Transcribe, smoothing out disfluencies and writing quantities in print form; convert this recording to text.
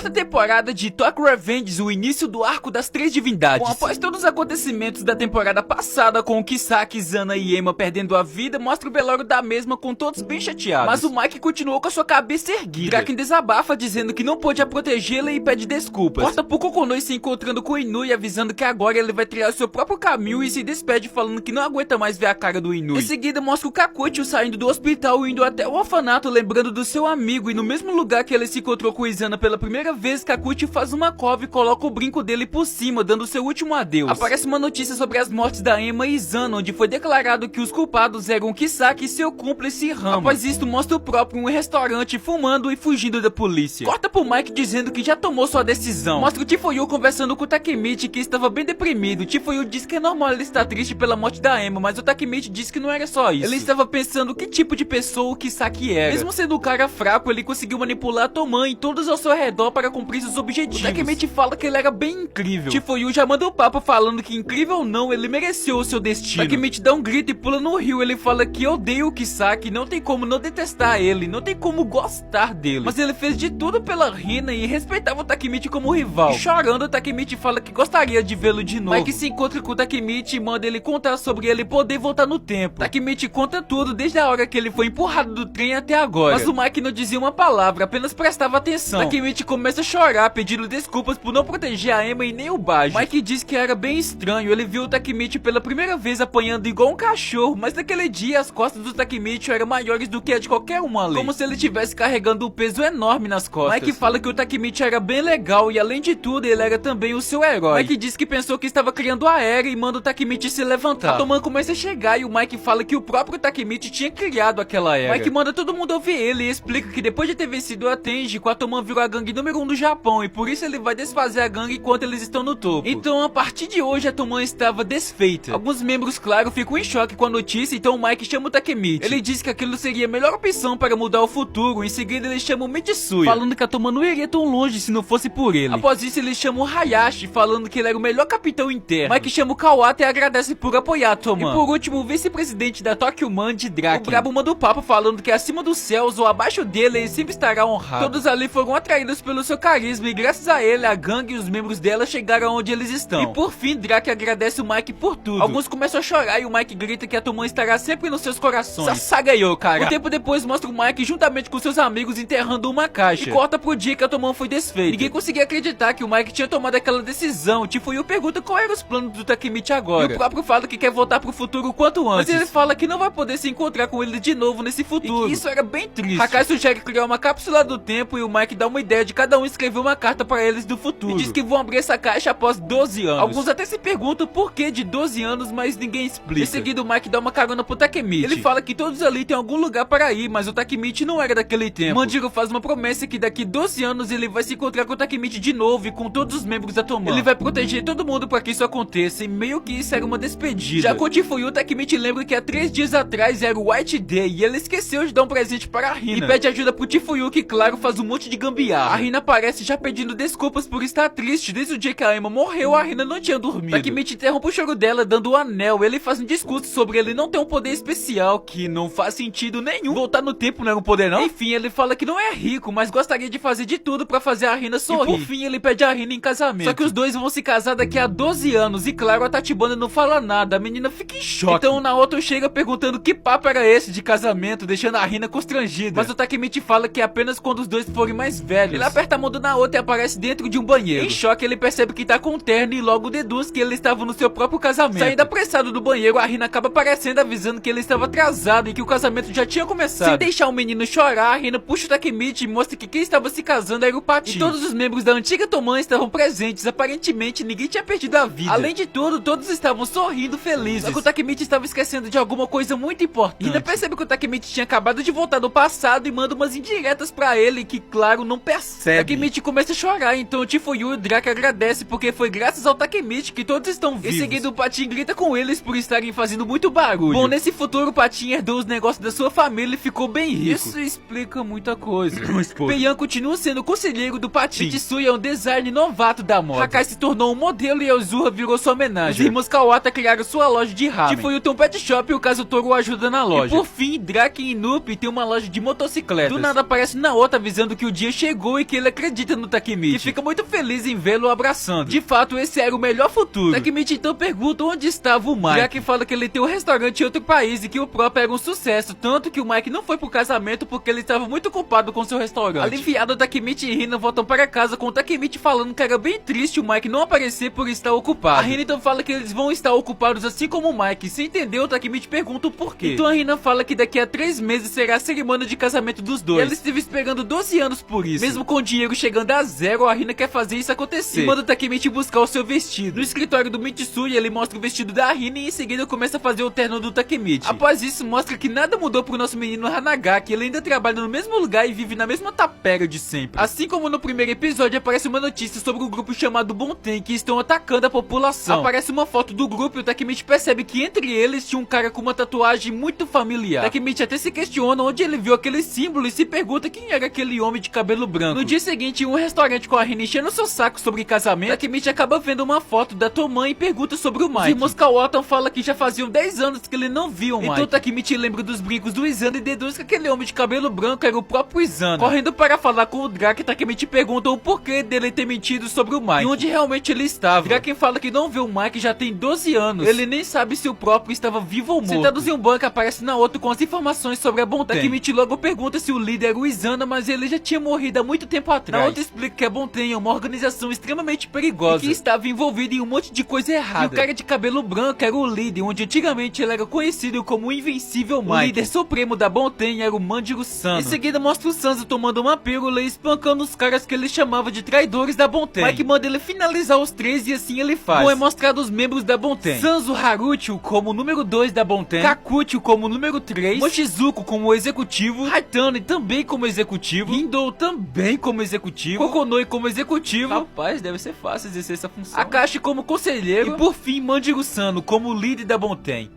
quarta temporada de Tokyo Revengers, o início do arco das três divindades. Bom, após todos os acontecimentos da temporada passada, com o Kisaki, Zana e Ema perdendo a vida, mostra o velório da mesma com todos bem chateados. Mas o Mike continuou com a sua cabeça erguida. Draken desabafa dizendo que não pôde a protegê-la e pede desculpas. Corta pro Kokonoi se encontrando com o Inui, avisando que agora ele vai trilhar o seu próprio caminho, e se despede falando que não aguenta mais ver a cara do Inui. Em seguida mostra o Kakuchi saindo do hospital e indo até o orfanato, lembrando do seu amigo, e no mesmo lugar que ele se encontrou com Izana pela primeira vez, Kakuchi faz uma cova e coloca o brinco dele por cima, dando seu último adeus. Aparece uma notícia sobre as mortes da Ema e Izana, onde foi declarado que os culpados eram o Kisaki e seu cúmplice Rama. Após isto, mostra o próprio em um restaurante fumando e fugindo da polícia. Corta pro Mike dizendo que já tomou sua decisão. Mostra o Chifuyu conversando com o Takemichi, que estava bem deprimido. Chifuyu diz que é normal ele estar triste pela morte da Ema, mas o Takemichi diz que não era só isso. Ele estava pensando que tipo de pessoa o Kisaki era. Mesmo sendo um cara fraco, ele conseguiu manipular a Toman e todos ao seu redor para cumprir seus objetivos. O Takemichi fala que ele era bem incrível. Chifuyu já manda o papo falando que, incrível ou não, ele mereceu o seu destino. Takemichi dá um grito e pula no rio. Ele fala que odeia o Kisaki, não tem como não detestar ele, não tem como gostar dele, mas ele fez de tudo pela Hina e respeitava o Takemichi como rival. E chorando, o Takemichi fala que gostaria de vê-lo de novo. Mike se encontra com o Takemichi e manda ele contar sobre ele poder voltar no tempo. Takemichi conta tudo, desde a hora que ele foi empurrado do trem até agora, mas o Mike não dizia uma palavra, apenas prestava atenção. Takemichi começa a chorar, pedindo desculpas por não proteger a Ema e nem o Baji. Mike diz que era bem estranho, ele viu o Takemichi pela primeira vez apanhando igual um cachorro, mas naquele dia as costas do Takemichi eram maiores do que a de qualquer um ali, como se ele estivesse carregando um peso enorme nas costas. Mike fala que o Takemichi era bem legal e, além de tudo, ele era também o seu herói. Mike diz que pensou que estava criando a era e manda o Takemichi se levantar. A Toman começa a chegar e o Mike fala que o próprio Takemichi tinha criado aquela era. Mike manda todo mundo ouvir ele e explica que depois de ter vencido a Tenji, a Toman virou a gangue número 1 do Japão e por isso ele vai desfazer a gangue enquanto eles estão no topo. Então, a partir de hoje, a Toman estava desfeita. Alguns membros, claro, ficam em choque com a notícia, então o Mike chama o Takemichi. Ele diz que aquilo seria a melhor opção para mudar o futuro. Em seguida, ele chama o Mitsui, falando que a Toman não iria tão longe se não fosse por ele. Após isso, ele chama o Hayashi, falando que ele era o melhor capitão interno. Mike chama o Kawata e agradece por apoiar a Toman. E por último, o vice-presidente da Tokyo Man de Draken. O brabo manda o papo falando que acima dos céus ou abaixo dele, ele sempre estará honrado. Todos ali foram atraídos pelo seu carisma e graças a ele, a gangue e os membros dela chegaram onde eles estão. E por fim, Draken agradece o Mike por tudo. Alguns começam a chorar e o Mike grita que a Toman estará sempre nos seus corações. Sasagayou, cara. Um tempo depois mostra o Mike juntamente com seus amigos enterrando uma caixa. E corta pro dia que a Toman foi desfeita. Ninguém conseguia acreditar que o Mike tinha tomado aquela decisão. Chifuyu pergunta qual eram os planos do Takemichi agora. E o próprio fala que quer voltar pro futuro o quanto antes. Mas ele fala que não vai poder se encontrar com ele de novo nesse futuro. E que isso era bem triste. Hakai sugere criar uma cápsula do tempo e o Mike dá uma ideia de cada um escrever uma carta para eles do futuro. E diz que vão abrir essa caixa após 12 anos. Alguns até se perguntam por que de 12 anos, mas ninguém explica. Em seguida, o Mike dá uma carona pro Takemichi. Ele fala que todos ali têm algum lugar para ir, mas o Takemichi não era daquele tempo. Manjiro faz uma promessa que daqui 12 anos ele vai se encontrar com o Takemichi de novo e com todos os membros da Toman. Ele vai proteger todo mundo para que isso aconteça e meio que isso era uma despedida. Já com o Chifuyu, o Takemichi lembra que há 3 dias atrás era o White Day e ele esqueceu de dar um presente para a Hina. E pede ajuda pro Chifuyu, que claro faz um monte de gambiarra. A Hina aparece já pedindo desculpas por estar triste. Desde o dia que a Ema morreu, a Hina não tinha dormido. Takemichi interrompe o choro dela dando o anel. Ele faz um discurso sobre ele não ter um poder especial, que não faz sentido nenhum. Voltar no tempo não era um poder não? Enfim, ele fala que não é rico, mas gostaria de fazer de tudo pra fazer a Hina sorrir. E por fim, ele pede a Hina em casamento. Só que os dois vão se casar daqui a 12 anos. E claro, a Tachibana não fala nada. A menina fica em choque. Então o Naoto chega perguntando que papo era esse de casamento, deixando a Hina constrangida. Mas o Takemichi fala que é apenas quando os dois forem mais velhos. Ele aperta a mão do Naoto e aparece dentro de um banheiro. Em choque, ele percebe que tá com um terno e logo deduz que ele estava no seu próprio casamento. Saindo apressado do banheiro, a Hina acaba aparecendo avisando que ele estava atrasado e que o casamento já tinha começado. Sem deixar o menino chorar, a Hina puxa o Takemichi e mostra que quem estava se casando era o Patin. E todos os membros da antiga Toman estavam presentes. Aparentemente, ninguém tinha perdido a vida. Além de tudo, todos estavam sorrindo felizes. Só que o Takemichi estava esquecendo de alguma coisa muito importante. Hina percebe que o Takemichi tinha acabado de voltar do passado e manda umas indiretas pra ele que, claro, não percebe. Takemichi começa a chorar, então o Chifuyu e o Draken agradece porque foi graças ao Takemichi que todos estão vivos. Em seguida, o Patin grita com eles por estarem fazendo muito barulho. Bom, nesse futuro, o Patin herdou os negócios da sua família e ficou bem rico. Isso explica muita coisa. Peian continua sendo conselheiro do Patin. Mitsui é um design novato da moda. Hakai se tornou um modelo e a Uzura virou sua homenagem. Os irmãos Kawata criaram sua loja de ramen. Chifuyu tem um pet shop e o Kazutoro o ajuda na loja. E por fim, Draken e Nup tem uma loja de motocicletas. Do nada aparece Naoto avisando que o dia chegou e que ele acredita no Takemichi e fica muito feliz em vê-lo abraçando. De fato, esse era o melhor futuro. Takemichi então pergunta onde estava o Mike. Draken fala que ele tem um restaurante em outro país e que o próprio era um sucesso, tanto que o Mike não foi pro casamento porque ele estava muito ocupado com seu restaurante. Aliviado, Takemichi e Hina voltam para casa com o Takemichi falando que era bem triste o Mike não aparecer por estar ocupado. A Hina então fala que eles vão estar ocupados assim como o Mike. Sem entender, o Takemichi pergunta o porquê. Então a Hina fala que daqui a 3 meses será a cerimônia de casamento dos dois. E ela esteve esperando 12 anos por isso. Mesmo com o dinheiro chegando a zero, a Hina quer fazer isso acontecer. E manda o Takemichi buscar o seu vestido. No escritório do Mitsui, ele mostra o vestido da Hina e em seguida começa a fazer o terno do Takemichi. Após isso, mostra que nada mudou pro nosso menino Hanagaki. Ele ainda trabalha no mesmo lugar e vive na mesma tapera de sempre. Assim como no primeiro episódio, aparece uma notícia sobre um grupo chamado Bonten que estão atacando a população. Aparece uma foto do grupo e o Takemichi percebe que entre eles tinha um cara com uma tatuagem muito familiar. Takemichi até se questiona onde ele viu aquele símbolo e se pergunta quem era aquele homem de cabelo branco. No dia seguinte, em um restaurante com a Hina enchendo seu saco sobre casamento, Takemichi acaba vendo uma foto da Toman e pergunta sobre o Mike. Os irmãos Kawatan fala que já faziam 10 anos que ele não viu o Mike. Então Takemichi lembra dos brincos do Izano e deduz que aquele homem de cabelo branco era o próprio Izano. Correndo para falar com o Draken, Takemichi pergunta o porquê dele ter mentido sobre o Mike e onde realmente ele estava. Draken fala que não vê o Mike já tem 12 anos. Ele nem sabe se o próprio estava vivo ou morto. Sentados em um banco, aparece na outra com as informações sobre a Bonten. Takemichi logo pergunta se o líder era o Izana, mas ele já tinha morrido há muito tempo atrás. Na outra explica que a Bonten é uma organização extremamente perigosa e que estava envolvida em um monte de coisa errada. E o cara de cabelo branco era o líder, onde antigamente ele era conhecido como o Invencível Mike. O líder supremo da Bonten era o Manjiro Sano. Em seguida mostra o Sanzo tomando uma pílula e espancando os caras que ele chamava de traidores da Bonten. Mike manda ele finalizar os 3 e assim ele faz. Bom, é mostrado os membros da Bonten: Sanzo Haruchi como o número 2 da Bonten, Kakuchi como o número 3, Mochizuko como o executivo, Haitane também como executivo, Hindou também como executivo, Kokonoi como executivo. Rapaz, deve ser fácil exercer essa função. Akashi como conselheiro e por fim Manjiro Sano como o líder da Bonten.